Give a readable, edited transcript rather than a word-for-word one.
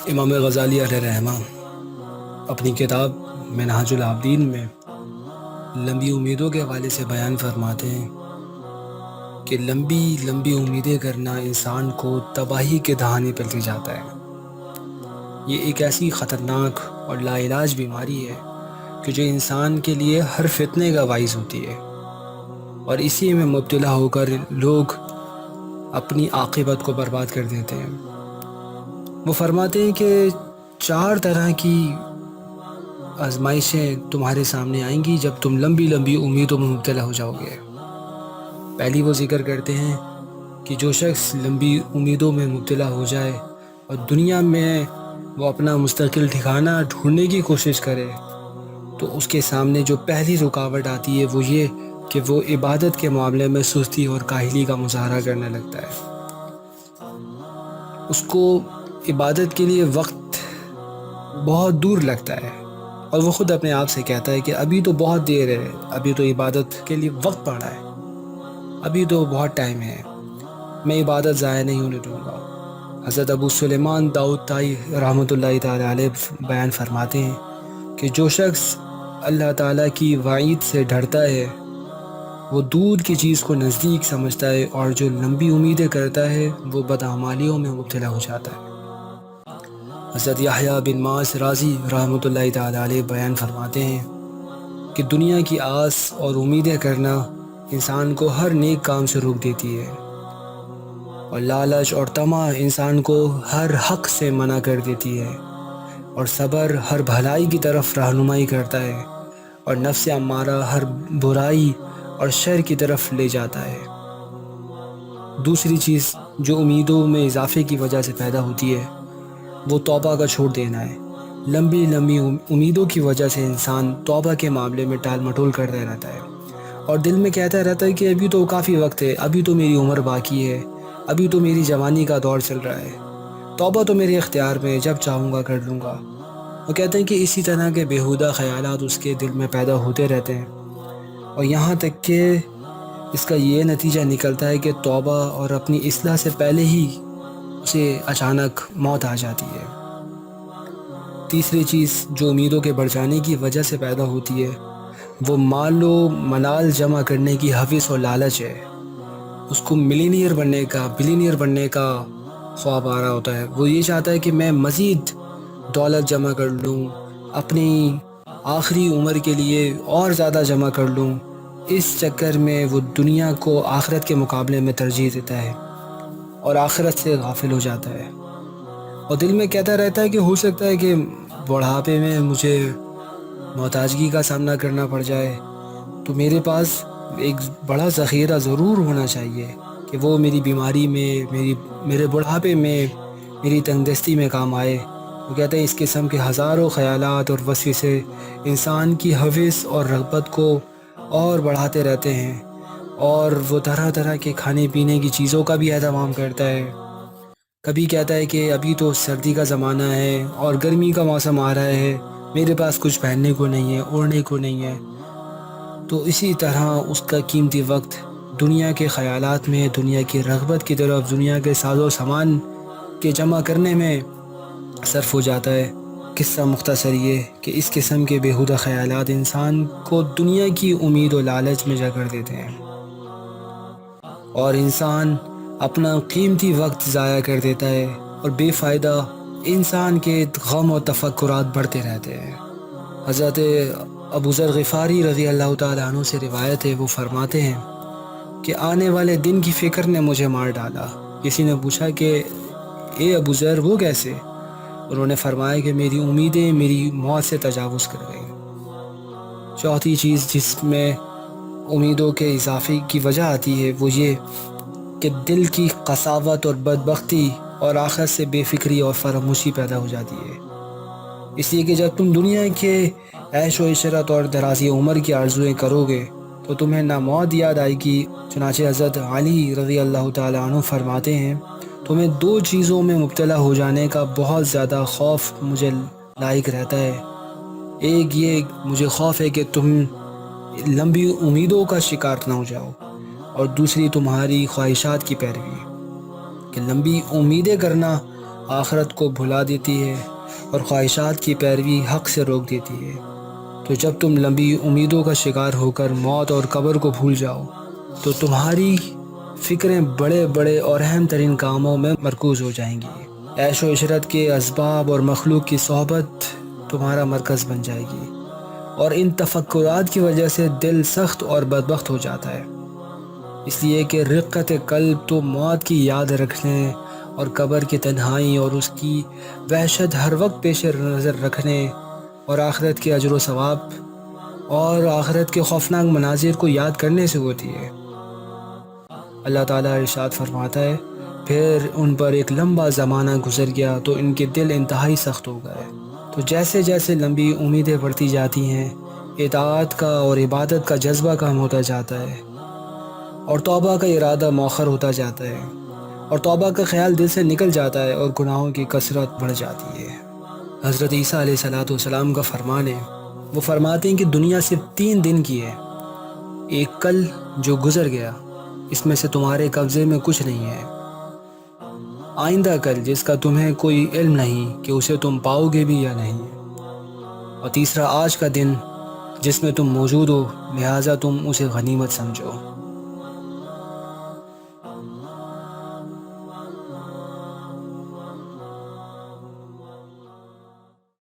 امام غزالی علیہ رحمہ اپنی کتاب منہاج العابدین میں لمبی امیدوں کے حوالے سے بیان فرماتے ہیں کہ لمبی لمبی امیدیں کرنا انسان کو تباہی کے دہانے پر لے جاتا ہے۔ یہ ایک ایسی خطرناک اور لا علاج بیماری ہے کہ جو انسان کے لیے ہر فتنے کا باعث ہوتی ہے، اور اسی میں مبتلا ہو کر لوگ اپنی عاقبت کو برباد کر دیتے ہیں۔ وہ فرماتے ہیں کہ 4 طرح کی آزمائشیں تمہارے سامنے آئیں گی جب تم لمبی لمبی امیدوں میں مبتلا ہو جاؤ گے۔ پہلی وہ ذکر کرتے ہیں کہ جو شخص لمبی امیدوں میں مبتلا ہو جائے اور دنیا میں وہ اپنا مستقل ٹھکانہ ڈھونڈنے کی کوشش کرے، تو اس کے سامنے جو پہلی رکاوٹ آتی ہے وہ یہ کہ وہ عبادت کے معاملے میں سستی اور کاہلی کا مظاہرہ کرنے لگتا ہے۔ اس کو عبادت کے لیے وقت بہت دور لگتا ہے، اور وہ خود اپنے آپ سے کہتا ہے کہ ابھی تو بہت دیر ہے، ابھی تو عبادت کے لیے وقت پڑا ہے، ابھی تو بہت ٹائم ہے، میں عبادت ضائع نہیں ہونے دوں گا۔ حضرت ابو سلیمان داؤد طائی رحمۃ اللہ تعالی علیہ بیان فرماتے ہیں کہ جو شخص اللہ تعالیٰ کی وعید سے ڈرتا ہے وہ دور کی چیز کو نزدیک سمجھتا ہے، اور جو لمبی امیدیں کرتا ہے وہ بدعمالیوں میں مبتلا ہو جاتا ہے۔ حضرت یحییٰ بن معاذ رازی رحمۃ اللہ تعالی علیہ بیان فرماتے ہیں کہ دنیا کی آس اور امیدیں کرنا انسان کو ہر نیک کام سے روک دیتی ہے، اور لالچ اور طمع انسان کو ہر حق سے منع کر دیتی ہے، اور صبر ہر بھلائی کی طرف رہنمائی کرتا ہے، اور نفس امارہ ہر برائی اور شر کی طرف لے جاتا ہے۔ دوسری چیز جو امیدوں میں اضافے کی وجہ سے پیدا ہوتی ہے وہ توبہ کا چھوڑ دینا ہے۔ لمبی لمبی امیدوں کی وجہ سے انسان توبہ کے معاملے میں ٹال مٹول کرتا رہتا ہے، اور دل میں کہتا رہتا ہے کہ ابھی تو کافی وقت ہے، ابھی تو میری عمر باقی ہے، ابھی تو میری جوانی کا دور چل رہا ہے، توبہ تو میرے اختیار میں ہے، جب چاہوں گا کر لوں گا۔ وہ کہتے ہیں کہ اسی طرح کے بیہودہ خیالات اس کے دل میں پیدا ہوتے رہتے ہیں، اور یہاں تک کہ اس کا یہ نتیجہ نکلتا ہے کہ توبہ اور اپنی اصلاح سے پہلے ہی اسے اچانک موت آ جاتی ہے۔ تیسری چیز جو امیدوں کے بڑھ جانے کی وجہ سے پیدا ہوتی ہے وہ مال و منال جمع کرنے کی حوث اور لالچ ہے۔ اس کو ملینئر بننے کا، بلینئر بننے کا خواب آ رہا ہوتا ہے۔ وہ یہ چاہتا ہے کہ میں مزید دولت جمع کر لوں، اپنی آخری عمر کے لیے اور زیادہ جمع کر لوں۔ اس چکر میں وہ دنیا کو آخرت کے مقابلے میں ترجیح دیتا ہے، اور آخرت سے غافل ہو جاتا ہے، اور دل میں کہتا رہتا ہے کہ ہو سکتا ہے کہ بڑھاپے میں مجھے محتاجگی کا سامنا کرنا پڑ جائے، تو میرے پاس ایک بڑا ذخیرہ ضرور ہونا چاہیے کہ وہ میری بیماری میں، میرے بڑھاپے میں، میری تنگ دستی میں کام آئے۔ وہ کہتے ہیں اس قسم کے ہزاروں خیالات اور وسوسے انسان کی حوث اور رغبت کو اور بڑھاتے رہتے ہیں، اور وہ طرح طرح کے کھانے پینے کی چیزوں کا بھی اہتمام کرتا ہے۔ کبھی کہتا ہے کہ ابھی تو سردی کا زمانہ ہے اور گرمی کا موسم آ رہا ہے، میرے پاس کچھ پہننے کو نہیں ہے، اوڑھنے کو نہیں ہے۔ تو اسی طرح اس کا قیمتی وقت دنیا کے خیالات میں، دنیا کی رغبت کی طرف، دنیا کے ساز و سامان کے جمع کرنے میں صرف ہو جاتا ہے۔ قصہ مختصر یہ کہ اس قسم کے بیہودہ خیالات انسان کو دنیا کی امید و لالچ میں جکڑ دیتے ہیں، اور انسان اپنا قیمتی وقت ضائع کر دیتا ہے، اور بے فائدہ انسان کے غم و تفکرات بڑھتے رہتے ہیں۔ حضرت ابو ذر غفاری رضی اللہ تعالیٰ عنہ سے روایت ہے، وہ فرماتے ہیں کہ آنے والے دن کی فکر نے مجھے مار ڈالا۔ کسی نے پوچھا کہ اے ابو ذر وہ کیسے؟ انہوں نے فرمایا کہ میری امیدیں میری موت سے تجاوز کر گئیں۔ چوتھی چیز جس میں امیدوں کے اضافے کی وجہ آتی ہے وہ یہ کہ دل کی قساوت اور بدبختی اور آخرت سے بے فکری اور فراموشی پیدا ہو جاتی ہے، اس لیے کہ جب تم دنیا کے عیش و عشرت اور درازی عمر کی آرزویں کرو گے تو تمہیں نہ موت یاد آئے گی۔ چنانچہ حضرت علی رضی اللہ تعالیٰ عنہ فرماتے ہیں تمہیں 2 چیزوں میں مبتلا ہو جانے کا بہت زیادہ خوف مجھے لاحق رہتا ہے۔ ایک یہ مجھے خوف ہے کہ تم لمبی امیدوں کا شکار نہ ہو جاؤ، اور دوسری تمہاری خواہشات کی پیروی، کہ لمبی امیدیں کرنا آخرت کو بھلا دیتی ہے اور خواہشات کی پیروی حق سے روک دیتی ہے۔ تو جب تم لمبی امیدوں کا شکار ہو کر موت اور قبر کو بھول جاؤ تو تمہاری فکریں بڑے بڑے اور اہم ترین کاموں میں مرکوز ہو جائیں گی۔ عیش و عشرت کے اسباب اور مخلوق کی صحبت تمہارا مرکز بن جائے گی، اور ان تفکرات کی وجہ سے دل سخت اور بدبخت ہو جاتا ہے، اس لیے کہ رقت قلب تو موت کی یاد رکھنے اور قبر کی تنہائی اور اس کی وحشت ہر وقت پیش نظر رکھنے اور آخرت کے اجر و ثواب اور آخرت کے خوفناک مناظر کو یاد کرنے سے ہوتی ہے۔ اللہ تعالیٰ ارشاد فرماتا ہے، پھر ان پر ایک لمبا زمانہ گزر گیا تو ان کے دل انتہائی سخت ہو گئے۔ تو جیسے جیسے لمبی امیدیں بڑھتی جاتی ہیں، اطاعت کا اور عبادت کا جذبہ کم ہوتا جاتا ہے، اور توبہ کا ارادہ مؤخر ہوتا جاتا ہے، اور توبہ کا خیال دل سے نکل جاتا ہے، اور گناہوں کی کثرت بڑھ جاتی ہے۔ حضرت عیسیٰ علیہ السلام کا فرمان ہے، وہ فرماتے ہیں کہ دنیا صرف 3 دن کی ہے، ایک کل جو گزر گیا، اس میں سے تمہارے قبضے میں کچھ نہیں ہے، آئندہ کل جس کا تمہیں کوئی علم نہیں کہ اسے تم پاؤ گے بھی یا نہیں، اور تیسرا آج کا دن جس میں تم موجود ہو، لہٰذا تم اسے غنیمت سمجھو۔